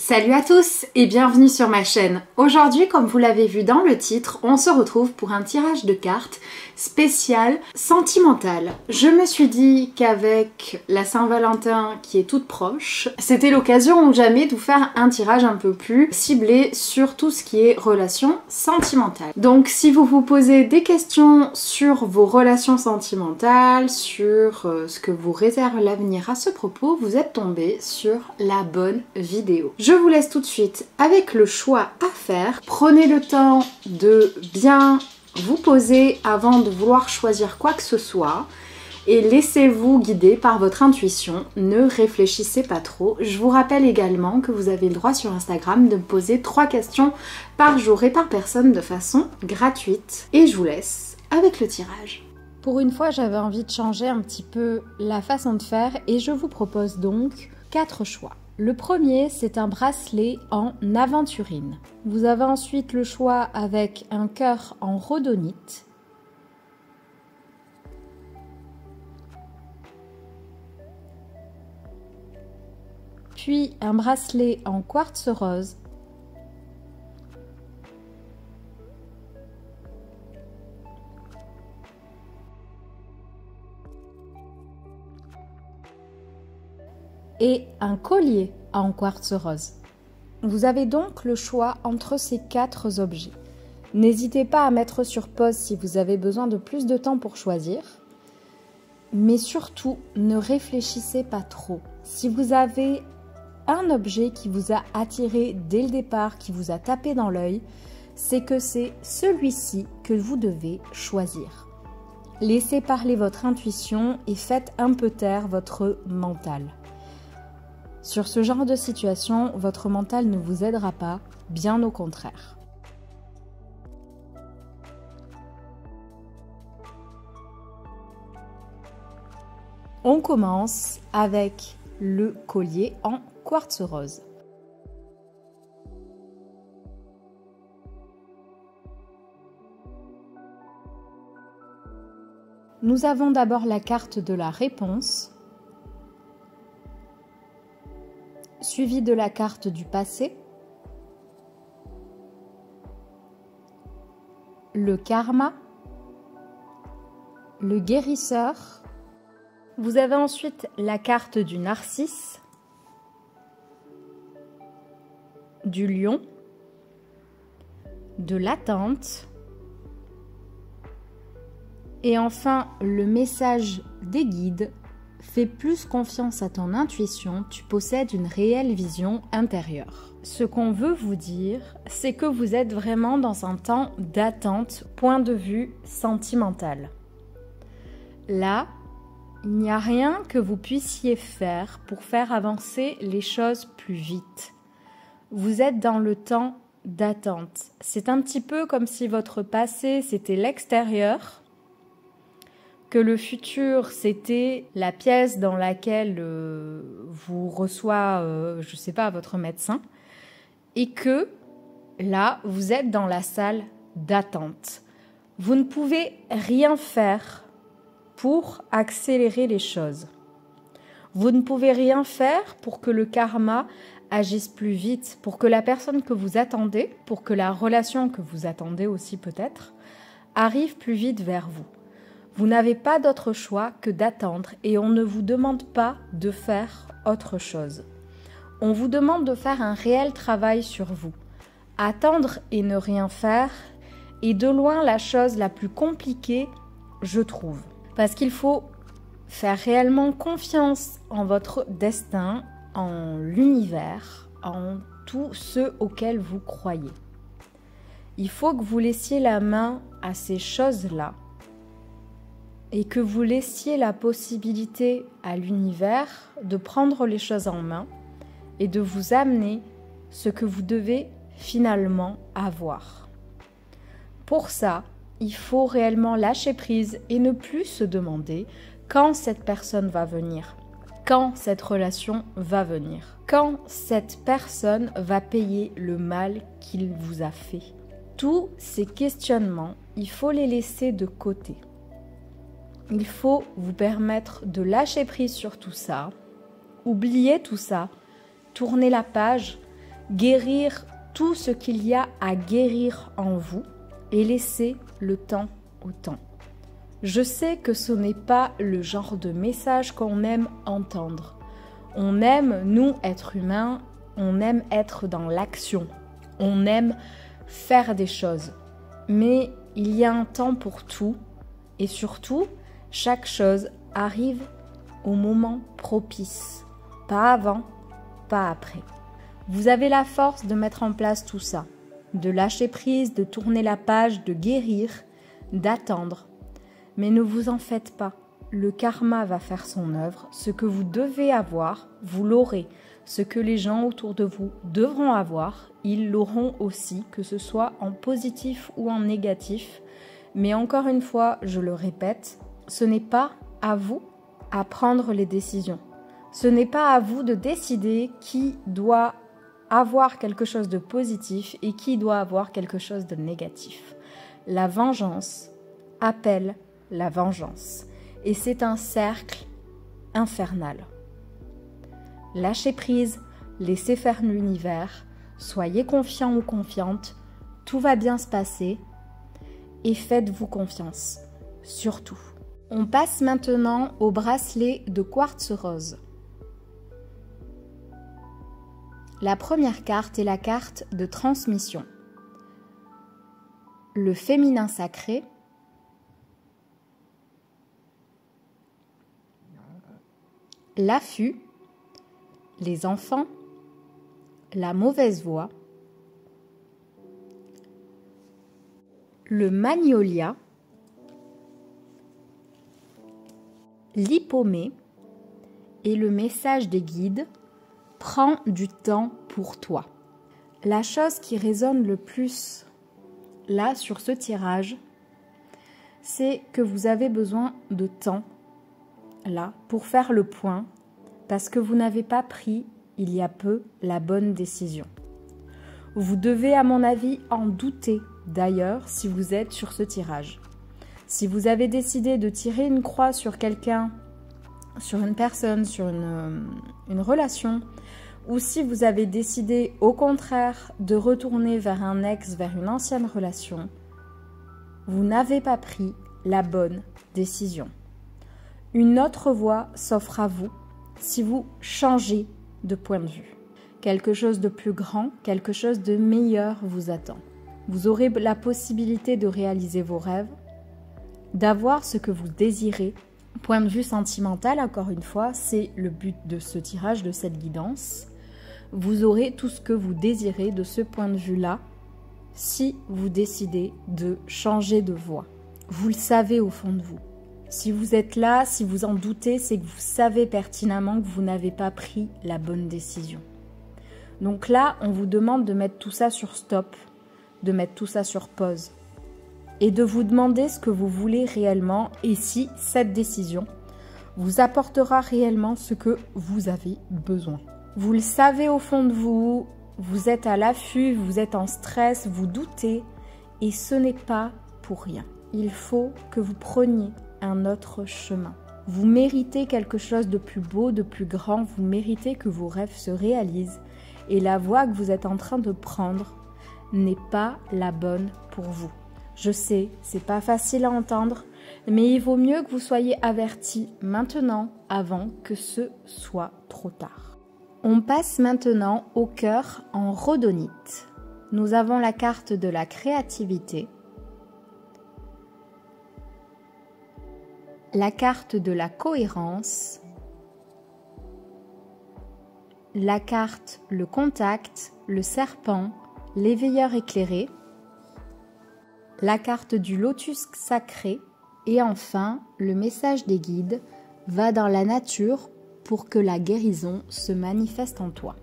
Salut à tous et bienvenue sur ma chaîne. Aujourd'hui, comme vous l'avez vu dans le titre, on se retrouve pour un tirage de cartes spécial sentimental. Je me suis dit qu'avec la Saint-Valentin qui est toute proche, c'était l'occasion ou jamais de vous faire un tirage un peu plus ciblé sur tout ce qui est relations sentimentales. Donc si vous vous posez des questions sur vos relations sentimentales, sur ce que vous réserve l'avenir à ce propos, vous êtes tombé sur la bonne vidéo. Je vous laisse tout de suite avec le choix à faire. Prenez le temps de bien vous poser avant de vouloir choisir quoi que ce soit et laissez-vous guider par votre intuition. Ne réfléchissez pas trop. Je vous rappelle également que vous avez le droit sur Instagram de me poser 3 questions par jour et par personne de façon gratuite. Et je vous laisse avec le tirage. Pour une fois, j'avais envie de changer un petit peu la façon de faire et je vous propose donc 4 choix. Le premier, c'est un bracelet en aventurine. Vous avez ensuite le choix avec un cœur en rhodonite. Puis un bracelet en quartz rose. Et un collier en quartz rose. Vous avez donc le choix entre ces 4 objets. N'hésitez pas à mettre sur pause si vous avez besoin de plus de temps pour choisir. Mais surtout, ne réfléchissez pas trop. Si vous avez un objet qui vous a attiré dès le départ, qui vous a tapé dans l'œil, c'est que c'est celui-ci que vous devez choisir. Laissez parler votre intuition et faites un peu taire votre mental. Sur ce genre de situation, votre mental ne vous aidera pas, bien au contraire. On commence avec le collier en quartz rose. Nous avons d'abord la carte de la réponse, suivi de la carte du passé, le karma, le guérisseur. Vous avez ensuite la carte du narcisse, du lion, de l'attente et enfin le message des guides. Fais plus confiance à ton intuition, tu possèdes une réelle vision intérieure. Ce qu'on veut vous dire, c'est que vous êtes vraiment dans un temps d'attente, point de vue sentimental. Là, il n'y a rien que vous puissiez faire pour faire avancer les choses plus vite. Vous êtes dans le temps d'attente. C'est un petit peu comme si votre passé, c'était l'extérieur, que le futur, c'était la pièce dans laquelle vous reçoit, je sais pas, votre médecin, et que là, vous êtes dans la salle d'attente. Vous ne pouvez rien faire pour accélérer les choses. Vous ne pouvez rien faire pour que le karma agisse plus vite, pour que la personne que vous attendez, pour que la relation que vous attendez aussi peut-être, arrive plus vite vers vous. Vous n'avez pas d'autre choix que d'attendre et on ne vous demande pas de faire autre chose. On vous demande de faire un réel travail sur vous. Attendre et ne rien faire est de loin la chose la plus compliquée, je trouve. Parce qu'il faut faire réellement confiance en votre destin, en l'univers, en tout ce auquel vous croyez. Il faut que vous laissiez la main à ces choses-là et que vous laissiez la possibilité à l'univers de prendre les choses en main et de vous amener ce que vous devez finalement avoir. Pour ça, il faut réellement lâcher prise et ne plus se demander quand cette personne va venir, quand cette relation va venir, quand cette personne va payer le mal qu'il vous a fait. Tous ces questionnements, il faut les laisser de côté. Il faut vous permettre de lâcher prise sur tout ça, oublier tout ça, tourner la page guérir tout ce qu'il y a à guérir en vous et laisser le temps au temps. Je sais que ce n'est pas le genre de message qu'on aime entendre. On aime, nous, êtres humains, on aime être dans l'action. On aime faire des choses. Mais il y a un temps pour tout et surtout, chaque chose arrive au moment propice. Pas avant, pas après. Vous avez la force de mettre en place tout ça, de lâcher prise, de tourner la page, de guérir, d'attendre. Mais ne vous en faites pas, le karma va faire son œuvre, ce que vous devez avoir, vous l'aurez. Ce que les gens autour de vous devront avoir, ils l'auront aussi, que ce soit en positif ou en négatif. Mais encore une fois, je le répète, ce n'est pas à vous à prendre les décisions. Ce n'est pas à vous de décider qui doit avoir quelque chose de positif et qui doit avoir quelque chose de négatif. La vengeance appelle la vengeance. Et c'est un cercle infernal. Lâchez prise, laissez faire l'univers, soyez confiants ou confiantes, tout va bien se passer et faites-vous confiance, surtout. On passe maintenant au bracelet de quartz rose. La première carte est la carte de transmission. Le féminin sacré, l'affût, les enfants, la mauvaise voix, le magnolia, l'hippomée et le message des guides. Prends du temps pour toi. La chose qui résonne le plus là sur ce tirage, c'est que vous avez besoin de temps là pour faire le point parce que vous n'avez pas pris il y a peu la bonne décision. Vous devez à mon avis en douter d'ailleurs si vous êtes sur ce tirage. Si vous avez décidé de tirer une croix sur quelqu'un, sur une personne, sur une relation, ou si vous avez décidé au contraire de retourner vers un ex, vers une ancienne relation, vous n'avez pas pris la bonne décision. Une autre voie s'offre à vous si vous changez de point de vue. Quelque chose de plus grand, quelque chose de meilleur vous attend. Vous aurez la possibilité de réaliser vos rêves, d'avoir ce que vous désirez. Point de vue sentimental, encore une fois, c'est le but de ce tirage, de cette guidance. Vous aurez tout ce que vous désirez de ce point de vue-là si vous décidez de changer de voie. Vous le savez au fond de vous. Si vous êtes là, si vous en doutez, c'est que vous savez pertinemment que vous n'avez pas pris la bonne décision. Donc là, on vous demande de mettre tout ça sur stop, de mettre tout ça sur pause et de vous demander ce que vous voulez réellement et si cette décision vous apportera réellement ce que vous avez besoin. Vous le savez au fond de vous, vous êtes à l'affût, vous êtes en stress, vous doutez et ce n'est pas pour rien. Il faut que vous preniez un autre chemin. Vous méritez quelque chose de plus beau, de plus grand, vous méritez que vos rêves se réalisent et la voie que vous êtes en train de prendre n'est pas la bonne pour vous. Je sais, c'est pas facile à entendre, mais il vaut mieux que vous soyez avertis maintenant avant que ce soit trop tard. On passe maintenant au cœur en rhodonite. Nous avons la carte de la créativité, la carte de la cohérence, la carte le contact, le serpent, l'éveilleur éclairé, la carte du lotus sacré et enfin le message des guides va dans la nature pour que la guérison se manifeste en toi.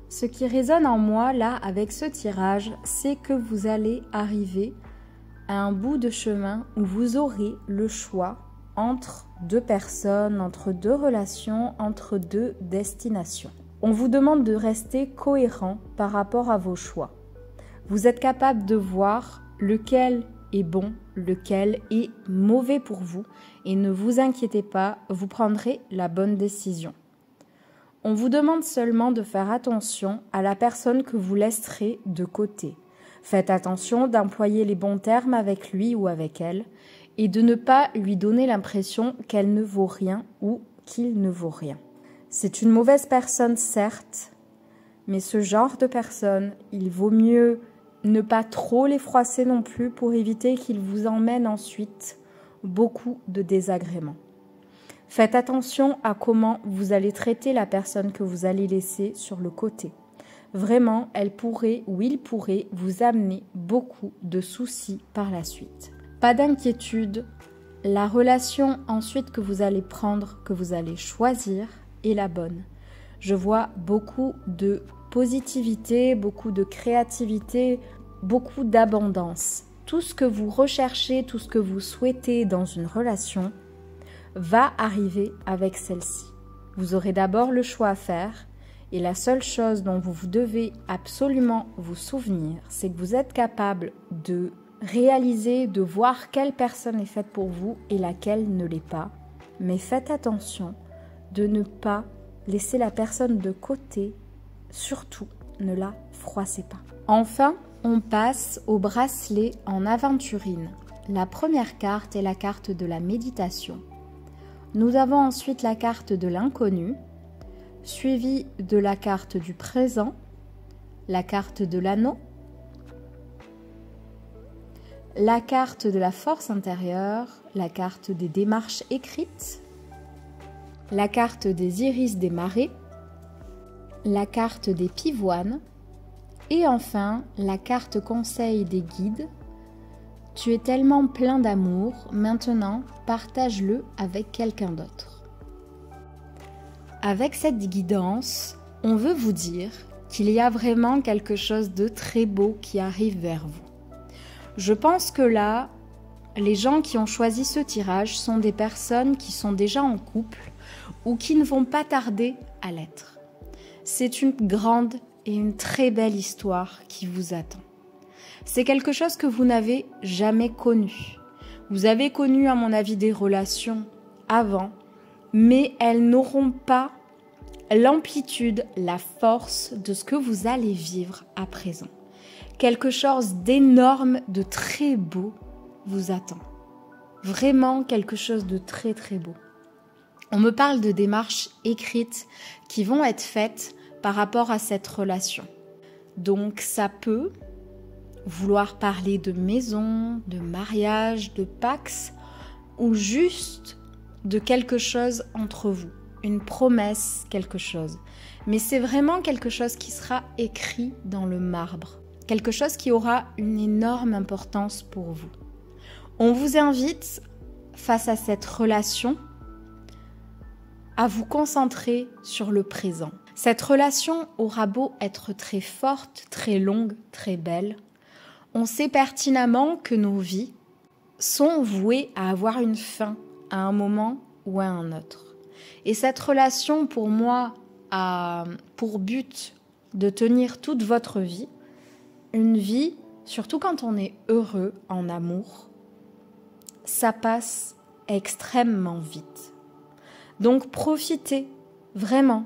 Ce qui résonne en moi là avec ce tirage, c'est que vous allez arriver à un bout de chemin où vous aurez le choix entre deux personnes, entre deux relations, entre deux destinations. On vous demande de rester cohérent par rapport à vos choix. Vous êtes capable de voir lequel est bon, lequel est mauvais pour vous et ne vous inquiétez pas, vous prendrez la bonne décision. On vous demande seulement de faire attention à la personne que vous laisserez de côté. Faites attention d'employer les bons termes avec lui ou avec elle et de ne pas lui donner l'impression qu'elle ne vaut rien ou qu'il ne vaut rien. C'est une mauvaise personne, certes, mais ce genre de personne, il vaut mieux ne pas trop les froisser non plus pour éviter qu'ils vous emmènent ensuite beaucoup de désagréments. Faites attention à comment vous allez traiter la personne que vous allez laisser sur le côté. Vraiment, elle pourrait ou il pourrait vous amener beaucoup de soucis par la suite. Pas d'inquiétude, la relation ensuite que vous allez prendre, que vous allez choisir, est la bonne. Je vois beaucoup de positivité, beaucoup de créativité, beaucoup d'abondance. Tout ce que vous recherchez, tout ce que vous souhaitez dans une relation va arriver avec celle-ci. Vous aurez d'abord le choix à faire et la seule chose dont vous devez absolument vous souvenir, c'est que vous êtes capable de réaliser, de voir quelle personne est faite pour vous et laquelle ne l'est pas. Mais faites attention de ne pas laisser la personne de côté, surtout ne la froissez pas. Enfin, on passe au bracelet en aventurine. La première carte est la carte de la méditation. Nous avons ensuite la carte de l'inconnu, suivie de la carte du présent, la carte de l'anneau, la carte de la force intérieure, la carte des démarches écrites, la carte des iris des marées, la carte des pivoines et enfin la carte conseil des guides. Tu es tellement plein d'amour, maintenant partage-le avec quelqu'un d'autre. Avec cette guidance, on veut vous dire qu'il y a vraiment quelque chose de très beau qui arrive vers vous. Je pense que là, les gens qui ont choisi ce tirage sont des personnes qui sont déjà en couple ou qui ne vont pas tarder à l'être. C'est une grande et une très belle histoire qui vous attend. C'est quelque chose que vous n'avez jamais connu. Vous avez connu, à mon avis, des relations avant, mais elles n'auront pas l'amplitude, la force de ce que vous allez vivre à présent. Quelque chose d'énorme, de très beau vous attend. Vraiment quelque chose de très très beau. On me parle de démarches écrites qui vont être faites par rapport à cette relation. Donc ça peut vouloir parler de maison, de mariage, de pax ou juste de quelque chose entre vous, une promesse, quelque chose. Mais c'est vraiment quelque chose qui sera écrit dans le marbre, quelque chose qui aura une énorme importance pour vous. On vous invite, face à cette relation, à vous concentrer sur le présent. Cette relation aura beau être très forte, très longue, très belle. On sait pertinemment que nos vies sont vouées à avoir une fin à un moment ou à un autre. Et cette relation, pour moi, a pour but de tenir toute votre vie. Une vie, surtout quand on est heureux en amour, ça passe extrêmement vite. Donc profitez vraiment,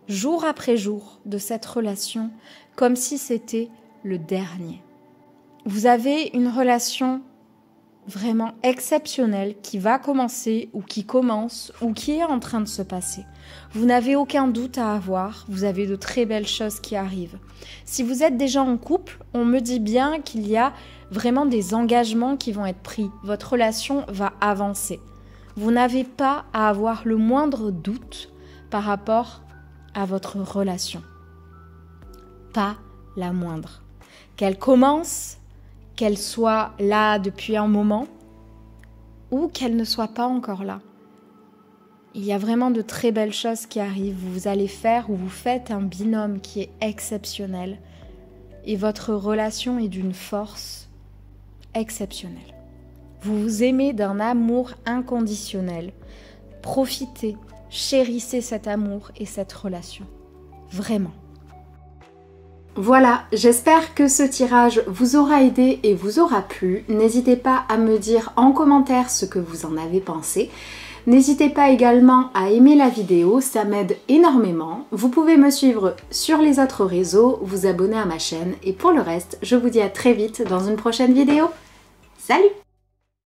jour après jour, de cette relation comme si c'était le dernier. Vous avez une relation vraiment exceptionnelle qui va commencer ou qui commence ou qui est en train de se passer. Vous n'avez aucun doute à avoir, vous avez de très belles choses qui arrivent. Si vous êtes déjà en couple, on me dit bien qu'il y a vraiment des engagements qui vont être pris. Votre relation va avancer. Vous n'avez pas à avoir le moindre doute par rapport à votre relation. Pas la moindre. Qu'elle commence, qu'elle soit là depuis un moment ou qu'elle ne soit pas encore là. Il y a vraiment de très belles choses qui arrivent. Vous allez faire ou vous faites un binôme qui est exceptionnel et votre relation est d'une force exceptionnelle. Vous vous aimez d'un amour inconditionnel. Profitez, chérissez cet amour et cette relation. Vraiment. Voilà, j'espère que ce tirage vous aura aidé et vous aura plu. N'hésitez pas à me dire en commentaire ce que vous en avez pensé. N'hésitez pas également à aimer la vidéo, ça m'aide énormément. Vous pouvez me suivre sur les autres réseaux, vous abonner à ma chaîne et pour le reste, je vous dis à très vite dans une prochaine vidéo. Salut!